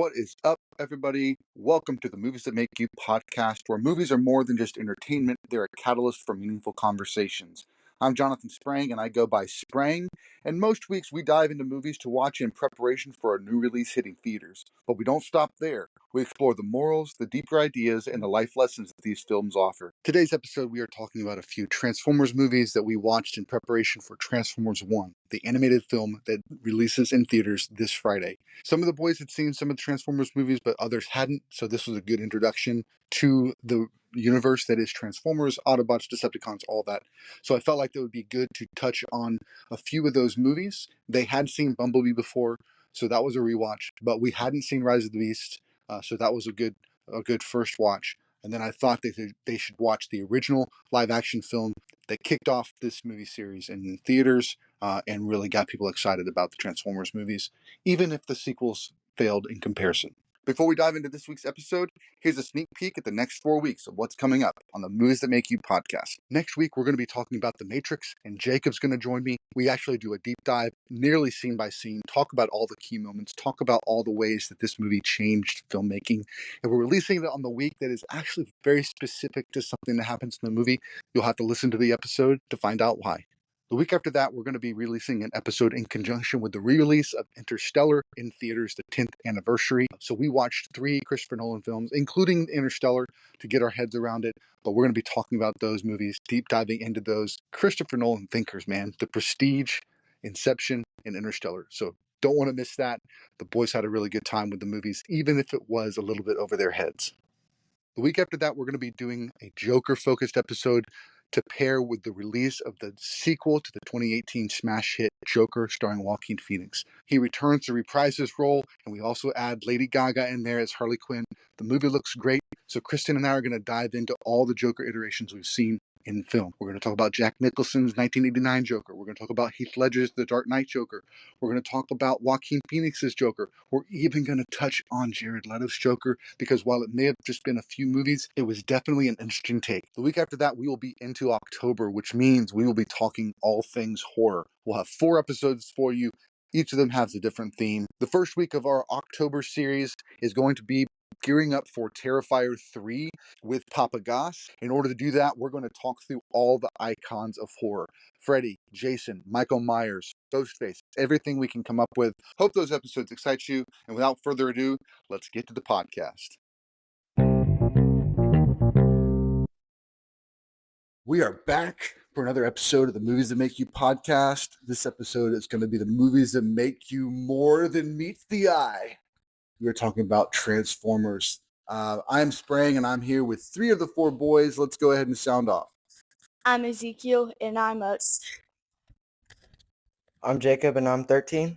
What is up, everybody? Welcome to the Movies That Make You podcast, where movies are more than just entertainment, they're a catalyst for meaningful conversations. I'm Jonathan Sprang, and I go by Sprang, and most weeks we dive into movies to watch in preparation for a new release hitting theaters. But we don't stop there. We explore the morals, the deeper ideas, and the life lessons that these films offer. Today's episode, we are talking about a few Transformers movies that we watched in preparation for Transformers 1, the animated film that releases in theaters this Friday. Some of the boys had seen some of the Transformers movies, but others hadn't, so this was a good introduction to the universe that is Transformers, Autobots, Decepticons, all that. So I felt like it would be good to touch on a few of those movies. They had seen Bumblebee before, so that was a rewatch, but we hadn't seen Rise of the Beast, so that was a good first watch. And then I thought they should watch the original live-action film that kicked off this movie series in theaters and really got people excited about the Transformers movies, even if the sequels failed in comparison. Before we dive into this week's episode, here's a sneak peek at the next 4 weeks of what's coming up on the Movies That Make You podcast. Next week, we're going to be talking about The Matrix, and Jacob's going to join me. We actually do a deep dive, nearly scene by scene, talk about all the key moments, talk about all the ways that this movie changed filmmaking. And we're releasing it on the week that is actually very specific to something that happens in the movie. You'll have to listen to the episode to find out why. The week after that, we're going to be releasing an episode in conjunction with the re-release of Interstellar in theaters, the 10th anniversary. So we watched 3 Christopher Nolan films, including Interstellar, to get our heads around it. But we're going to be talking about those movies, deep diving into those Christopher Nolan thinkers, man. The Prestige, Inception, and Interstellar. So don't want to miss that. The boys had a really good time with the movies, even if it was a little bit over their heads. The week after that, we're going to be doing a Joker-focused episode to pair with the release of the sequel to the 2018 smash hit Joker starring Joaquin Phoenix. He returns to reprise his role, and we also add Lady Gaga in there as Harley Quinn. The movie looks great, so Kristen and I are going to dive into all the Joker iterations we've seen in film. We're going to talk about Jack Nicholson's 1989 Joker. We're going to talk about Heath Ledger's The Dark Knight Joker. We're going to talk about Joaquin Phoenix's Joker. We're even going to touch on Jared Leto's Joker, because while it may have just been a few movies, it was definitely an interesting take. The week after that, we will be into October, which means we will be talking all things horror. We'll have 4 episodes for you. Each of them has a different theme. The first week of our October series is going to be gearing up for Terrifier 3 with Papa Goss. In order to do that, we're going to talk through all the icons of horror. Freddy, Jason, Michael Myers, Ghostface, everything we can come up with. Hope those episodes excite you. And without further ado, let's get to the podcast. We are back for another episode of the Movies That Make You podcast. This episode is going to be the movies that make you more than meets the eye. We're talking about Transformers. I'm Sprang, and I'm here with 3 of the 4 boys. Let's go ahead and sound off. I'm Ezekiel, and I'm Jacob, and I'm 13.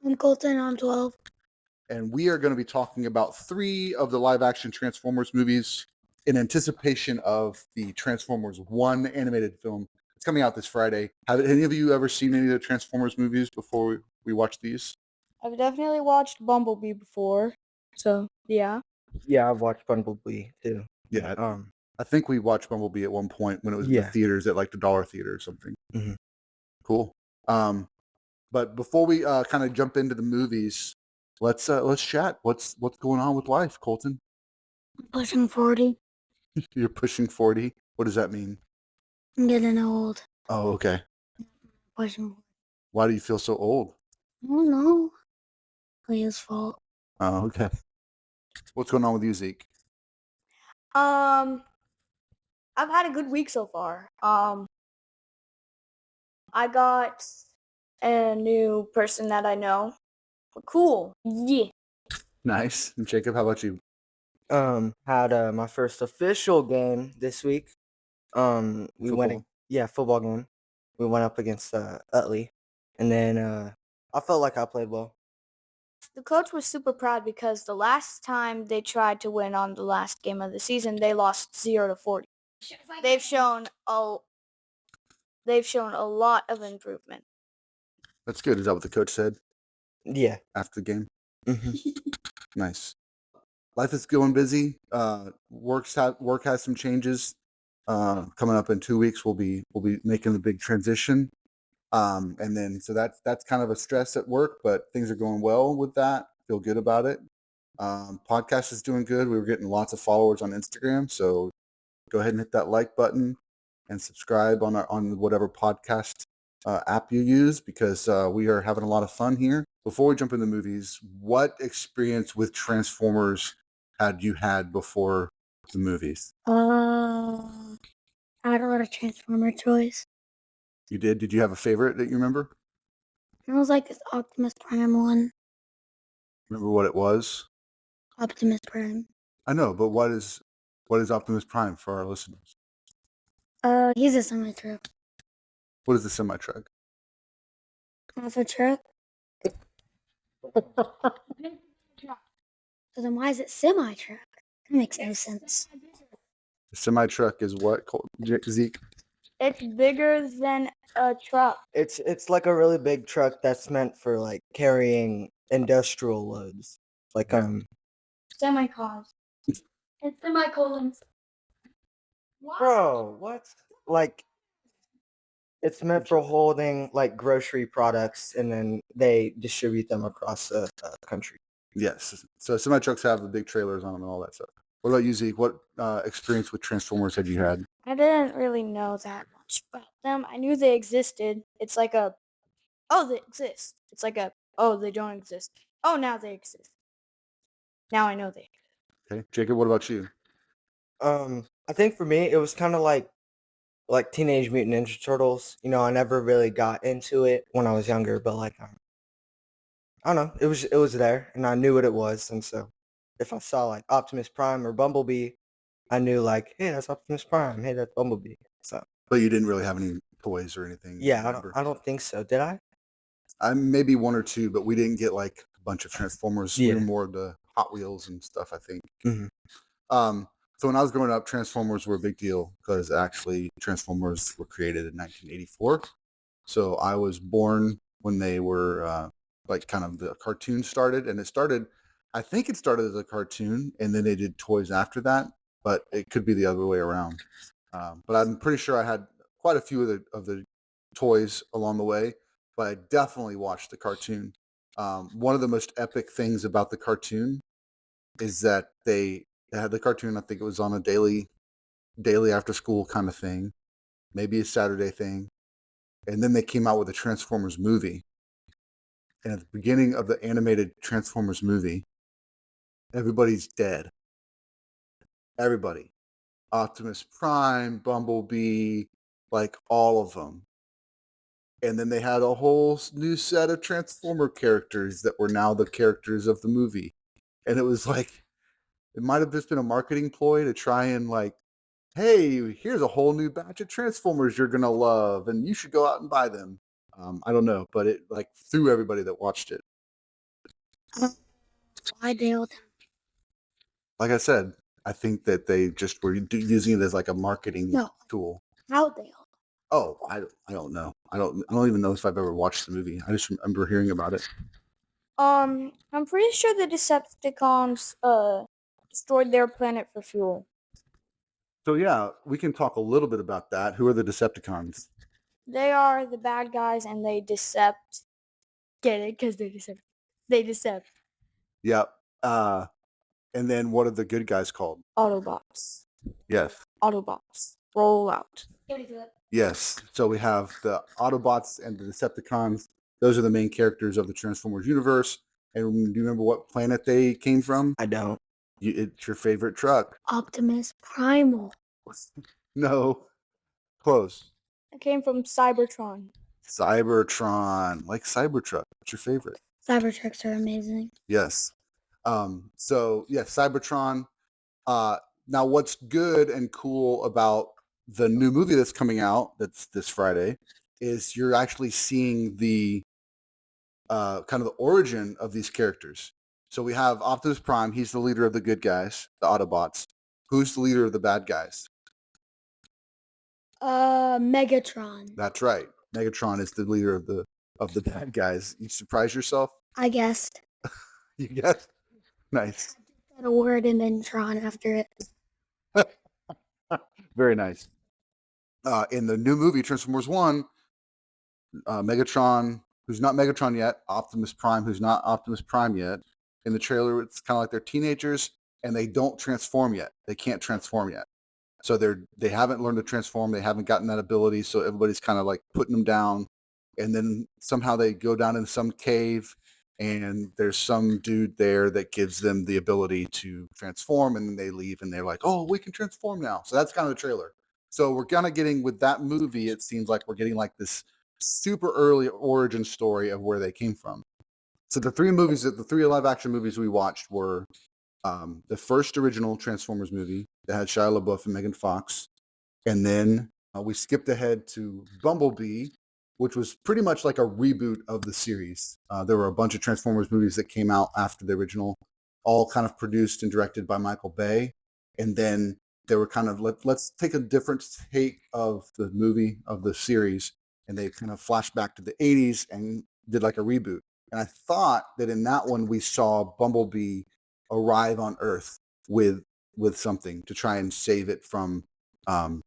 I'm Colton, I'm 12. And we are going to be talking about 3 of the live-action Transformers movies in anticipation of the Transformers 1 animated film. It's coming out this Friday. Have any of you ever seen any of the Transformers movies before we watch these? I've definitely watched Bumblebee before, so yeah. Yeah, I've watched Bumblebee too. Yeah, I think we watched Bumblebee at one point when it was in the theaters at like the Dollar Theater or something. Mm-hmm. Cool. But before we kind of jump into the movies, let's chat. What's going on with life, Colton? I'm pushing 40. You're pushing 40. What does that mean? I'm getting old. Oh, okay. Pushing 40. Why do you feel so old? I don't know. Leah's fault. Oh, okay. What's going on with you, Zeke? I've had a good week so far. I got a new person that I know. Cool. Yeah. Nice. And Jacob, how about you? Had my first official game this week. We went, football game. We went up against Utley, and then I felt like I played well. The coach was super proud because the last time they tried to win on the last game of the season, they lost 0-40. They've shown a lot of improvement. That's good. Is that what the coach said? Yeah. After the game? Mm-hmm. Nice. Life is going busy. Work has some changes. Coming up in 2 weeks, we'll be making the big transition. And then so that's kind of a stress at work, but things are going well with that. Feel good about it. Podcast is doing good. We were getting lots of followers on Instagram, so go ahead and hit that like button and subscribe on whatever podcast app you use, because we are having a lot of fun here. Before we jump into movies, what experience with Transformers had you had before the movies? I had a lot of Transformer toys. You did? Did you have a favorite that you remember? It was like this Optimus Prime one. Remember what it was? Optimus Prime. I know, but what is Optimus Prime for our listeners? He's a semi-truck. What is the semi-truck? Half a truck. So then why is it semi-truck? That makes no sense. The semi-truck is what, Zeke? It's bigger than a truck. It's like a really big truck that's meant for like carrying industrial loads. Like Semi-cons. And semicolons. bro, what? Like it's meant for holding like grocery products, and then they distribute them across the country. Yes. So semi-trucks have the big trailers on them and all that stuff. What about you, Zeke? What experience with Transformers had you had? I didn't really know that much about them. I knew they existed. It's like a, oh, they exist. It's like a, oh, they don't exist. Oh, now they exist. Now I know they exist. Okay, Jacob. What about you? I think for me it was kind of like Teenage Mutant Ninja Turtles. You know, I never really got into it when I was younger, but like I don't know, it was there, and I knew what it was, and so if I saw like Optimus Prime or Bumblebee, I knew like, hey, that's Optimus Prime. Hey, that's Bumblebee. So But you didn't really have any toys or anything. yeah, remember? I don't think so. Did I? I maybe one or two, but we didn't get like a bunch of Transformers. We were Yeah. more the Hot Wheels and stuff, I think. Mhm. So when I was growing up, Transformers were a big deal because actually Transformers were created in 1984. So I was born when they were like kind of the cartoon started, and I think it started as a cartoon, and then they did toys after that, but it could be the other way around. But I'm pretty sure I had quite a few of the toys along the way, but I definitely watched the cartoon. One of the most epic things about the cartoon is that they had the cartoon. I think it was on a daily after school kind of thing, maybe a Saturday thing, and then they came out with a Transformers movie. And at the beginning of the animated Transformers movie, everybody's dead. Everybody. Optimus Prime, Bumblebee, like all of them. And then they had a whole new set of Transformer characters that were now the characters of the movie. And it was like, it might have just been a marketing ploy to try and like, hey, here's a whole new batch of Transformers you're going to love, and you should go out and buy them. I don't know, but it like threw everybody that watched it. Why Dale? Like I said, I think that they just were using it as like a marketing tool. How Dale? Oh, I don't know. I don't even know if I've ever watched the movie. I just remember hearing about it. I'm pretty sure the Decepticons destroyed their planet for fuel. So yeah, we can talk a little bit about that. Who are the Decepticons? They are the bad guys, and they decept. Get it? Because they decept. They decept. Yep. And then what are the good guys called? Autobots. Yes. Autobots. Roll out. Yes. So we have the Autobots and the Decepticons. Those are the main characters of the Transformers universe. And do you remember what planet they came from? I don't. It's your favorite truck. Optimus Primal. No. Close. It came from Cybertron. Cybertron. Like Cybertruck. What's your favorite? Cybertrucks are amazing. Yes. So yeah, Cybertron. Now what's good and cool about the new movie that's coming out, that's this Friday, is you're actually seeing the kind of the origin of these characters. So we have Optimus Prime. He's the leader of the good guys, the Autobots. Who's the leader of the bad guys? Megatron. That's right. Megatron is the leader of the bad guys. You surprise yourself? I guessed. You guessed? Nice. Said a word and then Tron after it. Very nice. In the new movie, Transformers 1, Megatron, who's not Megatron yet, Optimus Prime, who's not Optimus Prime yet, in the trailer. It's kind of like they're teenagers and they don't transform yet. They can't transform yet. So they haven't learned to transform. They haven't gotten that ability. So everybody's kind of like putting them down. And then somehow they go down in some cave and there's some dude there that gives them the ability to transform, and then they leave and they're like, oh, we can transform now. So that's kind of the trailer. So we're kind of getting, with that movie, it seems like we're getting like this super early origin story of where they came from. So the three live action movies we watched were the first original Transformers movie that had Shia LaBeouf and Megan Fox. And then we skipped ahead to Bumblebee, which was pretty much like a reboot of the series. There were a bunch of Transformers movies that came out after the original, all kind of produced and directed by Michael Bay. And then they were kind of, let's take a different take of the movie, of the series, and they kind of flashed back to the 80s and did like a reboot. And I thought that in that one we saw Bumblebee arrive on Earth with something to try and save it from the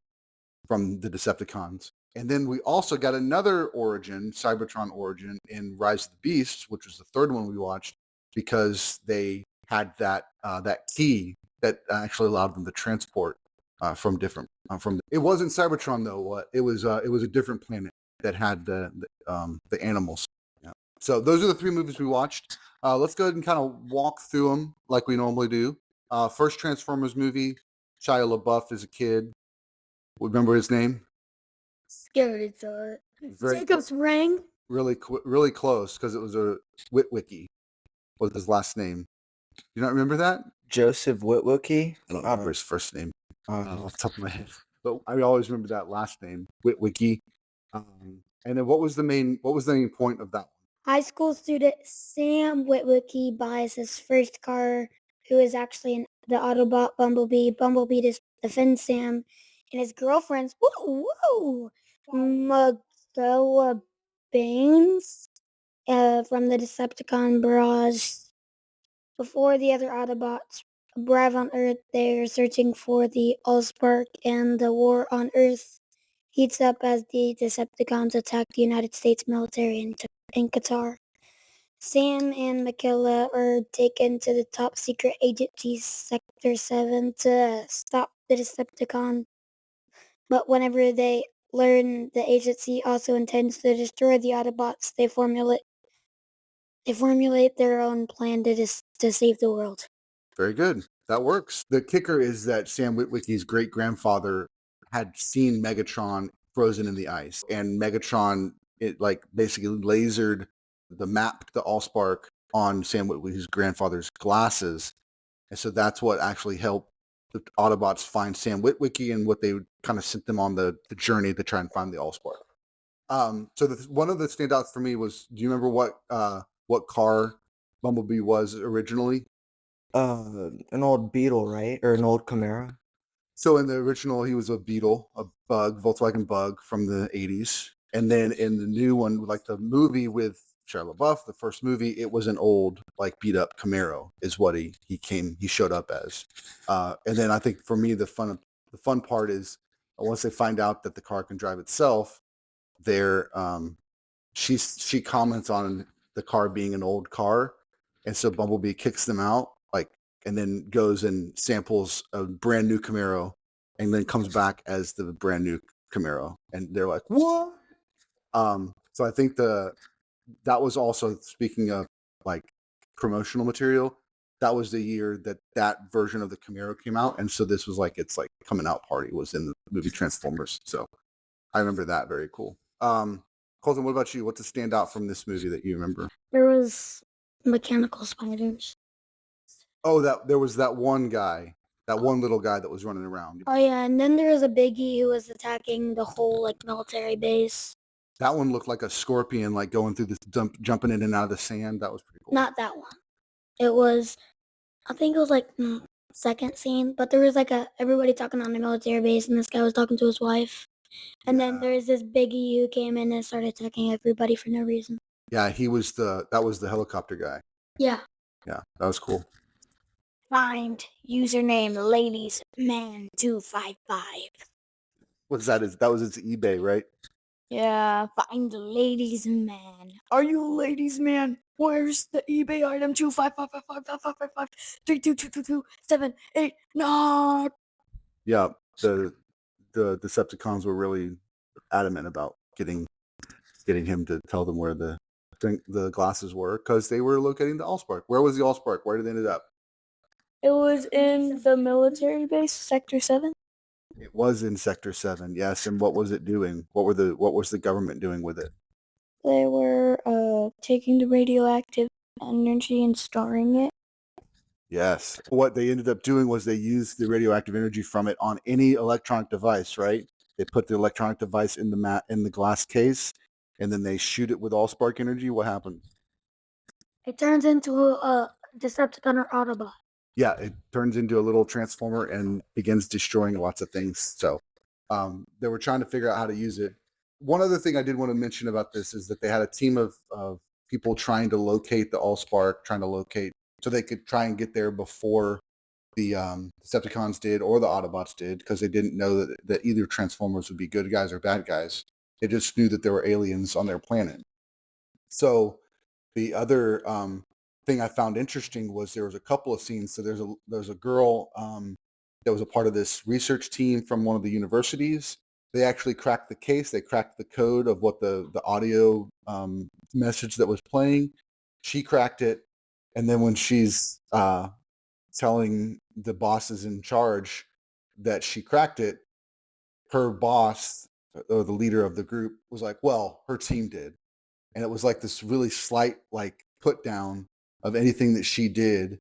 Decepticons. And then we also got another origin, Cybertron origin, in Rise of the Beasts, which was the third one we watched, because they had that key that actually allowed them to transport from different it wasn't Cybertron though. It was a different planet that had the animals. Yeah. So those are the three movies we watched. Let's go ahead and kind of walk through them like we normally do. First Transformers movie, Shia LaBeouf is a kid. Remember his name? Scared to Very Jacob Sprang. really close, because it was a Witwicky was his last name. You not remember that? Joseph Witwicky. I don't remember his first name off the top of my head, but I always remember that last name, Witwicky. And then what was the main point of that one? High school student Sam Witwicky buys his first car, who is actually the Autobot Bumblebee. Bumblebee defends Sam and his girlfriend's Magella Baines from the Decepticon barrage. Before the other Autobots arrive on Earth, they're searching for the Allspark, and the war on Earth heats up as the Decepticons attack the United States military in Qatar. Sam and Mikaela are taken to the top secret agency Sector 7 to stop the Decepticon. But whenever they learn the agency also intends to destroy the Autobots, they formulate their own plan to save the world. Very good. That works. The kicker is that Sam Witwicky's great-grandfather had seen Megatron frozen in the ice, and Megatron, it like basically lasered the map to the Allspark on Sam Witwicky's grandfather's glasses. And so that's what actually helped the Autobots find Sam Witwicky, and what they kind of sent them on the journey to try and find the Allspark. So one of the standouts for me was, do you remember what car Bumblebee was originally? An old Beetle, right? Or an old Camaro? So in the original, he was a Beetle, a Volkswagen Bug from the 80s. And then in the new one, like the movie with Shia LaBeouf, the first movie, it was an old, like, beat up Camaro is what he showed up as. And then I think for me, the fun part is once they find out that the car can drive itself, she comments on the car being an old car. And so Bumblebee kicks them out, and then goes and samples a brand new Camaro, and then comes back as the brand new Camaro. And they're like, what? So I think that was also, speaking of like promotional material, that was the year that version of the Camaro came out. And so this was like, it's like coming out party was in the movie Transformers. So I remember that. Very cool. Colton, what about you? What's a standout from this movie that you remember? There was mechanical spiders. Oh, there was that one guy, that one little guy that was running around. Oh yeah, and then there was a biggie who was attacking the whole military base. That one looked like a scorpion, like going through this jumping in and out of the sand. That was pretty cool. Not that one. It was, I think it was second scene, but there was everybody talking on the military base, and this guy was talking to his wife. And then there was this biggie who came in and started attacking everybody for no reason. Yeah, that was the helicopter guy. Yeah. Yeah, that was cool. Find username ladiesman255. What's that? That was his eBay, right? Yeah, find the ladies man. Are you a ladies man? Where's the eBay item 255555532222789? Yeah, the Decepticons were really adamant about getting him to tell them where the glasses were, because they were locating the Allspark. Where was the Allspark? Where did it end up? It was in the military base, Sector 7. It was in Sector 7, yes. And what was it doing? What was the government doing with it? They were taking the radioactive energy and storing it. Yes. What they ended up doing was they used the radioactive energy from it on any electronic device, right? They put the electronic device in the glass case, and then they shoot it with Allspark energy. What happened? It turns into a Decepticon or Autobot. Yeah, it turns into a little transformer and begins destroying lots of things. So they were trying to figure out how to use it. One other thing I did want to mention about this is that they had a team of people trying to locate the Allspark, so they could try and get there before the Decepticons did or the Autobots did, because they didn't know that either Transformers would be good guys or bad guys. They just knew that there were aliens on their planet. So the other thing I found interesting was there was a couple of scenes. So there's a girl that was a part of this research team from one of the universities. They actually cracked the case. They cracked the code of what the audio message that was playing. She cracked it. And then when she's telling the bosses in charge that she cracked it, her boss, or the leader of the group, was like, well, her team did. And it was like this really slight like put down of anything that she did.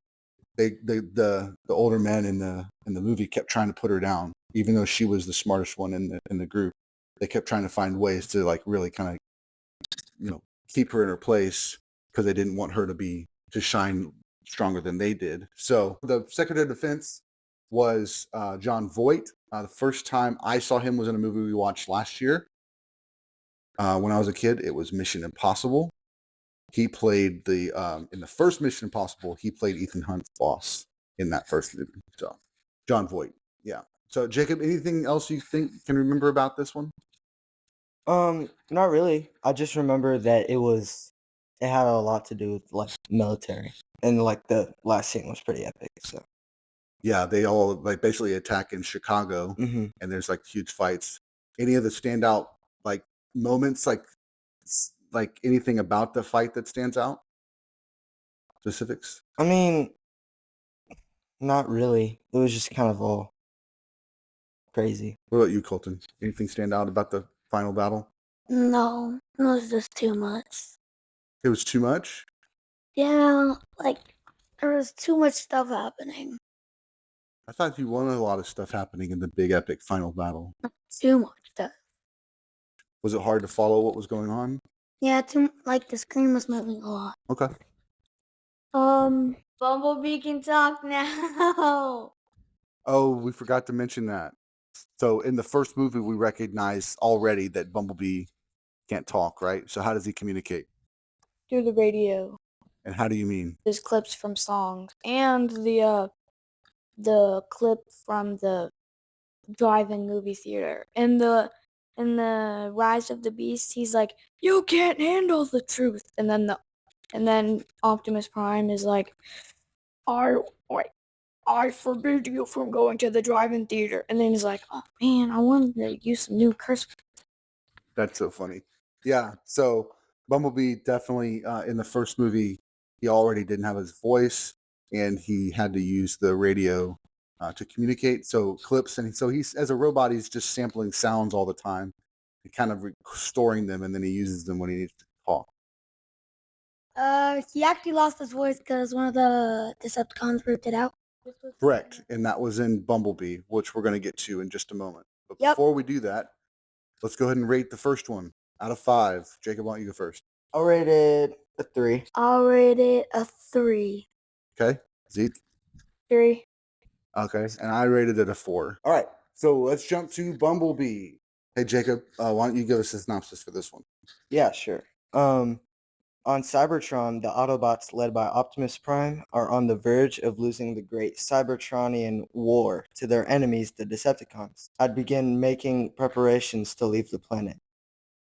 The older men in the movie kept trying to put her down, even though she was the smartest one in the group. They kept trying to find ways to like really kind of keep her in her place, because they didn't want her to shine stronger than they did. So the Secretary of Defense was John Voight. The first time I saw him was in a movie we watched last year. When I was a kid, it was Mission Impossible. He played in the first Mission Impossible, he played Ethan Hunt's boss in that first movie. So, John Voight, yeah. So, Jacob, anything else you can remember about this one? Not really. I just remember that it had a lot to do with like military, and like the last scene was pretty epic. So, yeah, they all like basically attack in Chicago, and there's like huge fights. Any of the standout like moments, like anything about the fight that stands out? Specifics? I mean, not really. It was just kind of all crazy. What about you, Colton? Anything stand out about the final battle? No, it was just too much. It was too much? Yeah, like there was too much stuff happening. I thought you wanted a lot of stuff happening in the big epic final battle. Too much stuff. Was it hard to follow what was going on? Yeah, the screen was moving a lot. Okay. Bumblebee can talk now. Oh, we forgot to mention that. So in the first movie, we recognize already that Bumblebee can't talk, right? So how does he communicate? Through the radio. And how do you mean? There's clips from songs and the clip from the drive-in movie theater. In the Rise of the Beast, he's like, "You can't handle the truth," and then Optimus Prime is like, I forbid you from going to the drive-in theater. And then he's like, oh man, I wanted to use some new curse. That's so funny. Yeah. So Bumblebee definitely in the first movie, he already didn't have his voice, and he had to use the radio to communicate. So clips, and so he's, as a robot, he's just sampling sounds all the time, and kind of storing them, and then he uses them when he needs to talk. He actually lost his voice because one of the Decepticons ripped it out. Correct. And that was in Bumblebee, which we're going to get to in just a moment. But Yep. before we do that, let's go ahead and rate the first one out of 5. Jacob, why don't you go first? I'll rate it a 3. I'll rate it a 3. Okay. Zeke? 3. Okay. And I rated it a 4. All right. So let's jump to Bumblebee. Hey, Jacob, why don't you give us a synopsis for this one? Yeah, sure. On Cybertron, the Autobots led by Optimus Prime are on the verge of losing the great Cybertronian war to their enemies, the Decepticons, and begin making preparations to leave the planet.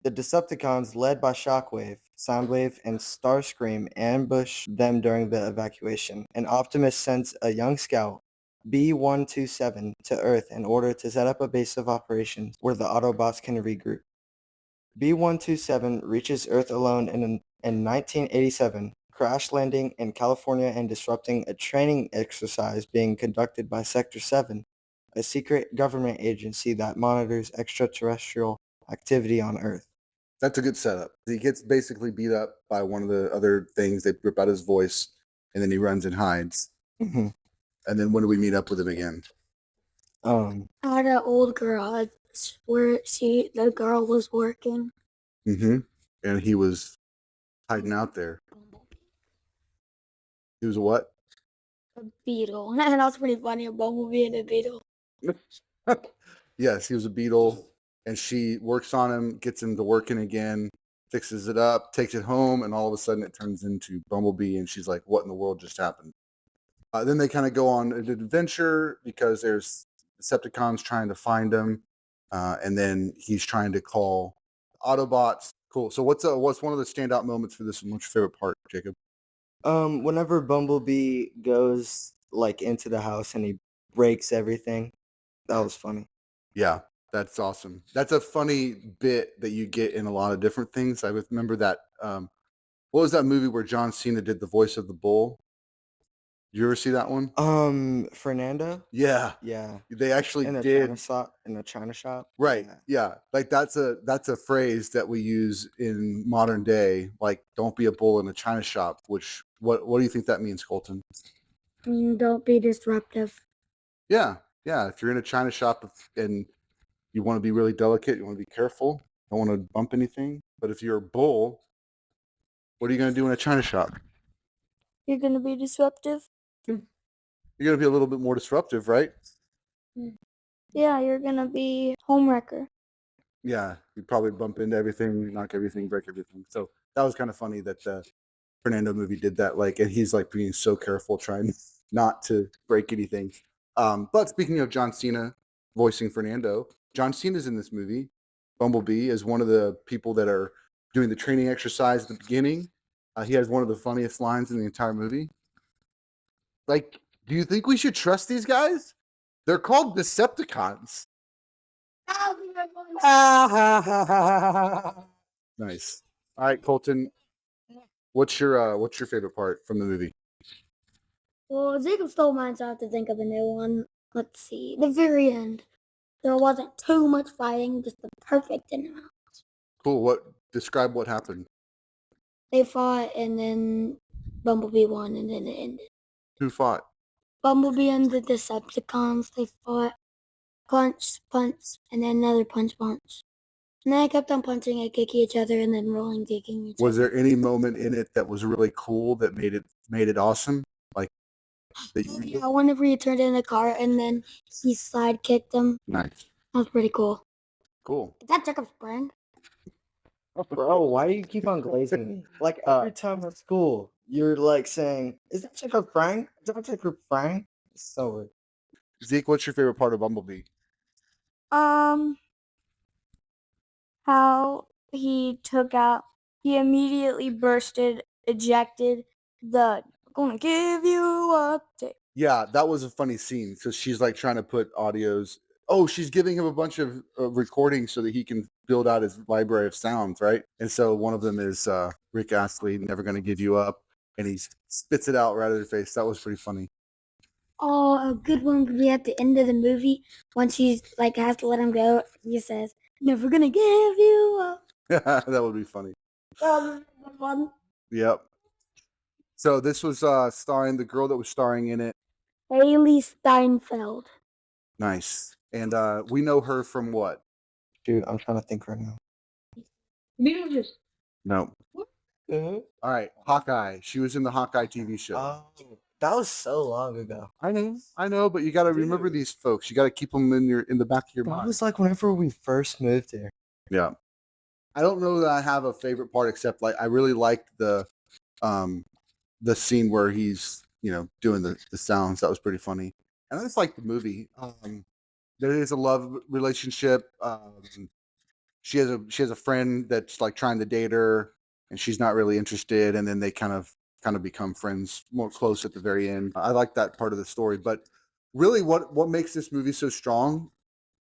The Decepticons, led by Shockwave, Soundwave, and Starscream, ambush them during the evacuation, and Optimus sends a young scout, B-127, to Earth in order to set up a base of operations where the Autobots can regroup. B-127 reaches Earth alone in 1987, crash landing in California and disrupting a training exercise being conducted by Sector 7, a secret government agency that monitors extraterrestrial activity on Earth. That's a good setup. He gets basically beat up by one of the other things. They rip out his voice, and then he runs and hides. Mm-hmm. And then when do we meet up with him again? At an old garage where the girl was working. Mm-hmm. And he was hiding out there. He was a what? A beetle. And that's pretty funny, a bumblebee and a beetle. Yes, he was a beetle, and she works on him, gets him to working again, fixes it up, takes it home, and all of a sudden it turns into Bumblebee, and she's like, what in the world just happened? Then they kind of go on an adventure because there's Decepticons trying to find him, and then he's trying to call Autobots. Cool. So what's one of the standout moments for this one? What's your favorite part, Jacob? Whenever Bumblebee goes like into the house and he breaks everything, that was funny. Yeah, that's awesome. That's a funny bit that you get in a lot of different things. I remember that. What was that movie where John Cena did the voice of the bull? Did you ever see that one? Fernando? Yeah. Yeah. They actually in a did. China shop. Right. Yeah. Like that's a phrase that we use in modern day. Like, don't be a bull in a China shop. Which what do you think that means, Colton? Don't be disruptive. Yeah. Yeah. If you're in a China shop and you want to be really delicate, you want to be careful, don't want to bump anything. But if you're a bull, what are you going to do in a China shop? You're gonna be disruptive. You're going to be a little bit more disruptive, right? Yeah, you're gonna be homewrecker. Yeah, you probably bump into everything, knock everything, break everything. So that was kind of funny that the Fernando movie did that. Like, and he's like being so careful, trying not to break anything. But speaking of John Cena voicing Fernando, John Cena's in this movie. Bumblebee is one of the people that are doing the training exercise at the beginning. He has one of the funniest lines in the entire movie. Like, do you think we should trust these guys? They're called Decepticons. Nice. All right, Colton. What's your favorite part from the movie? Well, Jacob stole mine, so I have to think of a new one. Let's see. The very end. There wasn't too much fighting, just the perfect amount. Cool. Describe what happened? They fought, and then Bumblebee won, and then it ended. Who fought? Bumblebee and the Decepticons, they fought. Punch, punch, and then another punch, punch. And then I kept on punching and kicking each other, and then rolling, kicking each other. Was there any moment in it that was really cool that made it awesome? Like that Yeah, whenever he turned in the car, and then he slide kicked him. Nice. That was pretty cool. Cool. Is that Jacob Sprang? Bro, why do you keep on glazing me? Like every time at school, you're like saying, "Is that Jacob Sprang? Is that Jacob Sprang?" It's so weird. Zeke, what's your favorite part of Bumblebee? How he immediately ejected the "gonna give you up" tape. Yeah, that was a funny scene because she's like trying to put audios. Oh, she's giving him a bunch of recordings so that he can build out his library of sounds, right? And so one of them is Rick Astley, "Never Gonna Give You Up," and he spits it out right at her face. That was pretty funny. Oh, a good one would be at the end of the movie when she's like has to let him go. He says, "Never gonna give you up." That would be funny. That was fun. Yep. So this was starring the girl that was starring in it. Haley Steinfeld. Nice. And we know her from what? Dude, I'm trying to think right now. No. All right, Hawkeye. She was in the Hawkeye TV show. Oh, that was so long ago. I know, but you got to remember these folks. You got to keep them in the back of your mind. That was like whenever we first moved here. Yeah. I don't know that I have a favorite part except like I really liked the scene where he's doing the sounds. That was pretty funny, and I just like the movie. There is a love relationship. she has a friend that's like trying to date her, and she's not really interested, and then they kind of become friends, more close at the very end. I like that part of the story, but really, what makes this movie so strong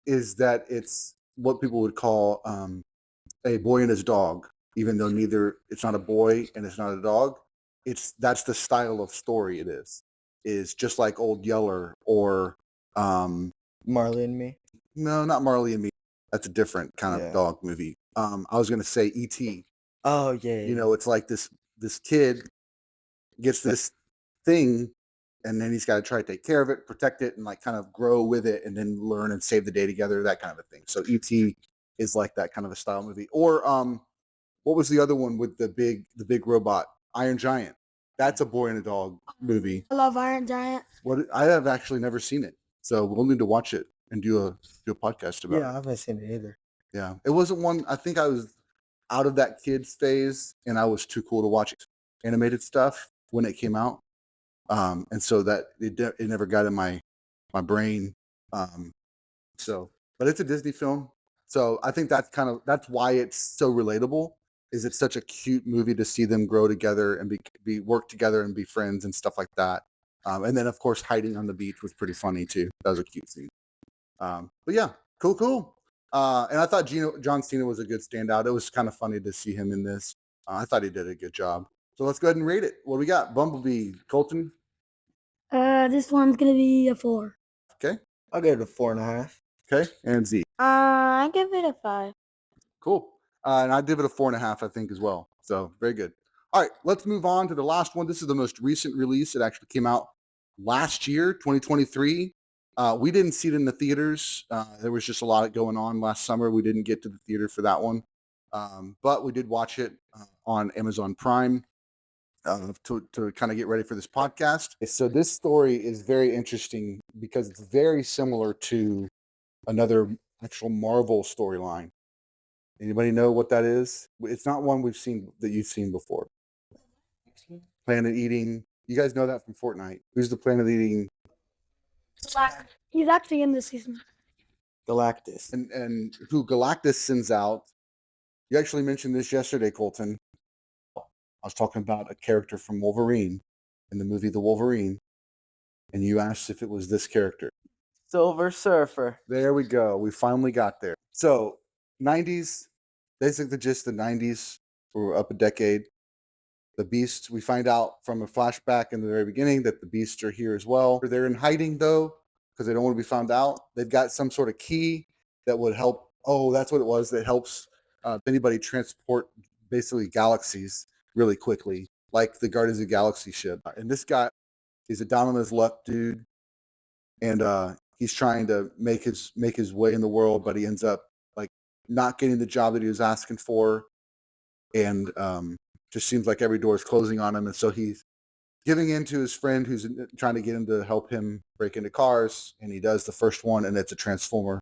is that it's what people would call a boy and his dog, even though it's not a boy and it's not a dog. That's the style of story it is just like Old Yeller or Marley and Me. no, not Marley and Me. That's a different kind of dog movie. I was gonna say E.T. Oh yeah. You know, it's like this kid gets this thing, and then he's got to try to take care of it, protect it, and like kind of grow with it, and then learn and save the day together, that kind of a thing. So E.T. is like that kind of a style movie. Or what was the other one with the big robot, Iron Giant? That's a boy and a dog movie. I love Iron Giant. I have actually never seen it, so we'll need to watch it and do a podcast about it. Yeah, I haven't seen it either. Yeah, it wasn't one. I think I was out of that kids phase, and I was too cool to watch animated stuff when it came out, and so that it never got in my brain. But it's a Disney film, so I think that's why it's so relatable. Is it's such a cute movie to see them grow together and be work together and be friends and stuff like that. And then of course hiding on the beach was pretty funny too. That was a cute scene. But yeah, cool. And I thought John Cena was a good standout. It was kind of funny to see him in this. I thought he did a good job. So let's go ahead and rate it. What do we got? Bumblebee, Colton? This one's gonna be a 4. Okay. I'll give it a 4.5. Okay. And Z? I give it a 5. Cool. And I'd give it a 4.5, I think, as well. So very good. All right, let's move on to the last one. This is the most recent release. It actually came out last year, 2023. We didn't see it in the theaters. There was just a lot going on last summer. We didn't get to the theater for that one. But we did watch it on Amazon Prime to kind of get ready for this podcast. So this story is very interesting because it's very similar to another actual Marvel storyline. Anybody know what that is? It's not one you've seen before. Planet Eating. You guys know that from Fortnite. Who's the Planet Eating? He's actually in this season. Galactus. And who Galactus sends out. You actually mentioned this yesterday, Colton. I was talking about a character from Wolverine in the movie The Wolverine, and you asked if it was this character. Silver Surfer. There we go. We finally got there. So 90s, basically the gist of the 90s. We're up a decade. The Beasts, we find out from a flashback in the very beginning that the Beasts are here as well. They're in hiding, though, because they don't want to be found out. They've got some sort of key that would help. Oh, that's what it was. That helps anybody transport basically galaxies really quickly, like the Guardians of the Galaxy ship. And this guy is a down on his luck dude, and he's trying to make his way in the world, but he ends up like not getting the job that he was asking for, and just seems like every door is closing on him, and so he's giving in to his friend who's trying to get him to help him break into cars, and he does the first one, and it's a transformer,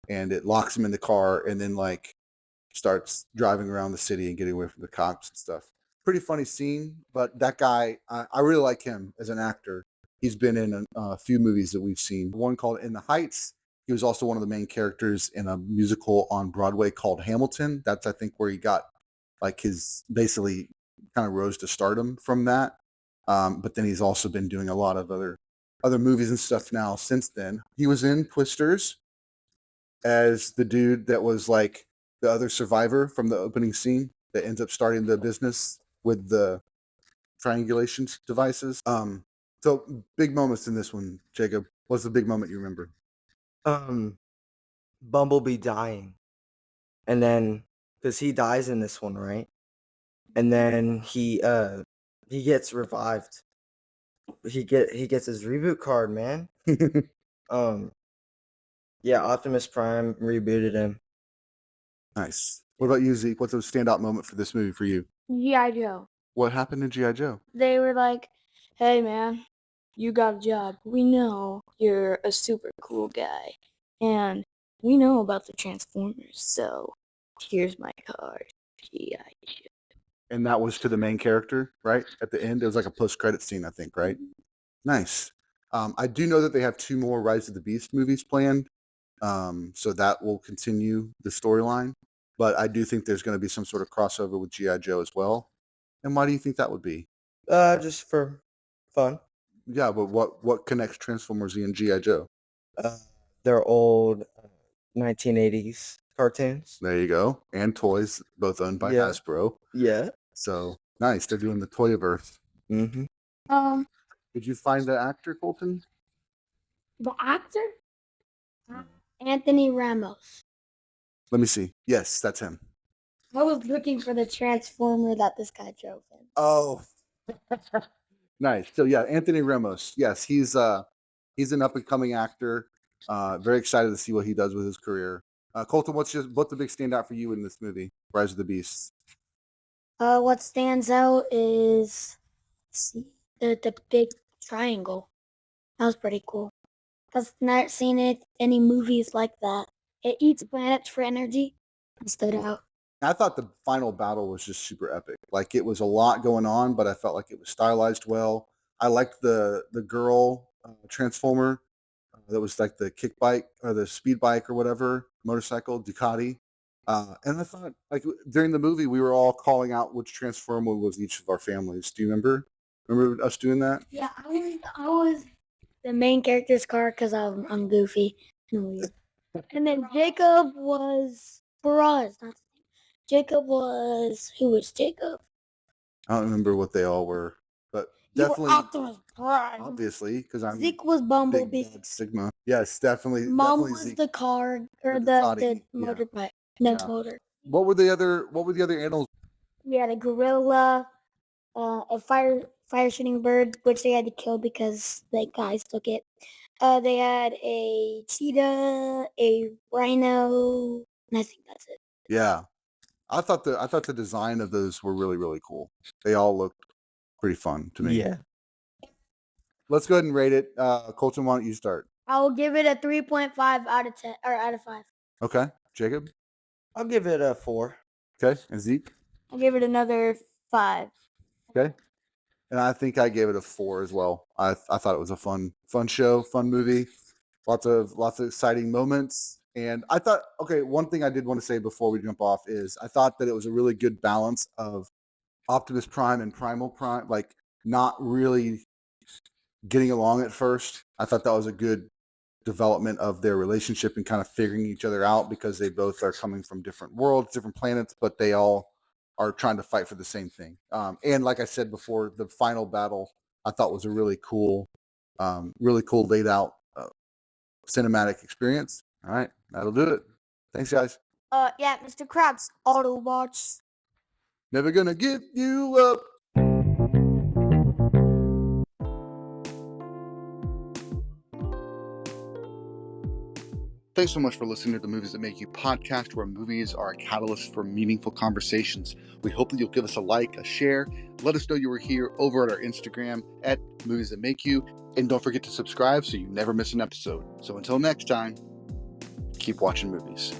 and it locks him in the car, and then like starts driving around the city and getting away from the cops and stuff. Pretty funny scene, but that guy, I really like him as an actor. He's been in a few movies that we've seen. One called In the Heights. He was also one of the main characters in a musical on Broadway called Hamilton. That's, I think, where he got like his basically kind of rose to stardom from that. But then he's also been doing a lot of other movies and stuff now since then. He was in Twisters as the dude that was like the other survivor from the opening scene that ends up starting the business with the triangulation devices. So big moments in this one, Jacob. What's the big moment you remember? Bumblebee dying. And then because he dies in this one, right? And then he gets revived. He gets his reboot card, man. Yeah, Optimus Prime rebooted him. Nice. What about you, Zeke? What's a standout moment for this movie for you? G.I. Joe. What happened in G.I. Joe? They were like, hey man, you got a job. We know you're a super cool guy. And we know about the Transformers, so here's my card. G.I. Joe. And that was to the main character, right? At the end, it was like a post-credit scene, I think, right? Nice. I do know that they have 2 more Rise of the Beast movies planned, so that will continue the storyline. but I do think there's going to be some sort of crossover with G.I. Joe as well. And why do you think that would be? Just for fun. Yeah, but what connects Transformers and G.I. Joe? They're old 1980s cartoons. There you go. And toys, both owned by Yeah. Hasbro. Yeah. So nice. They're doing the Toyiverse. Mm-hmm. Did you find the actor, Colton? The actor? Anthony Ramos. Let me see. Yes, that's him. I was looking for the Transformer that this guy drove in. Oh. Nice. So yeah, Anthony Ramos. Yes, he's an up and coming actor. Very excited to see what he does with his career. Colton, what's the big standout for you in this movie, Rise of the Beasts? What stands out is the big triangle. That was pretty cool. I've not seen any movies like that. It eats planets for energy. It stood out. I thought the final battle was just super epic. Like it was a lot going on, but I felt like it was stylized well. I liked the girl Transformer that was like the kick bike or the speed bike or whatever motorcycle Ducati. And I thought like during the movie we were all calling out which Transformer was each of our families. Do you remember? Remember us doing that? Yeah, I was the main character's car because I'm goofy and weird. And then Jacob was Faraz. Jacob was who was Jacob? I don't remember what they all were, but You definitely were Optimus Prime. obviously because I'm Zeke was Bumblebee. Big Bad Sigma. Yes, definitely. Mom definitely was Zeke. the car or The the Ducati, yeah. motorbike. No Yeah. motor. What were the other animals? We had a gorilla, a fire shooting bird, which they had to kill because the guys took it. They had a cheetah, a rhino, and I think that's it. Yeah, I thought the design of those were really really cool. They all looked pretty fun to me. Yeah. Let's go ahead and rate it. Colton, why don't you start? I'll give it a 3.5 out of 10 or out of 5. Okay, Jacob. I'll give it a 4. Okay, and Zeke. I'll give it another 5. Okay, and I think I gave it a 4 as well. I thought it was a fun show, fun movie, lots of exciting moments. And I thought, okay, one thing I did want to say before we jump off is I thought that it was a really good balance of Optimus Prime and Primal Prime, like not really getting along at first. I thought that was a good development of their relationship and kind of figuring each other out because they both are coming from different worlds, different planets, but they all are trying to fight for the same thing. And like I said before, the final battle I thought was a really cool laid out cinematic experience. All right, that'll do it. Thanks, guys. Yeah, Mr. Krabs, Autobots. Never gonna give you up. Thanks so much for listening to the Movies That Make You podcast, where movies are a catalyst for meaningful conversations. We hope that you'll give us a like, a share. Let us know you were here over at our Instagram at Movies That Make You. And don't forget to subscribe so you never miss an episode. So until next time, keep watching movies.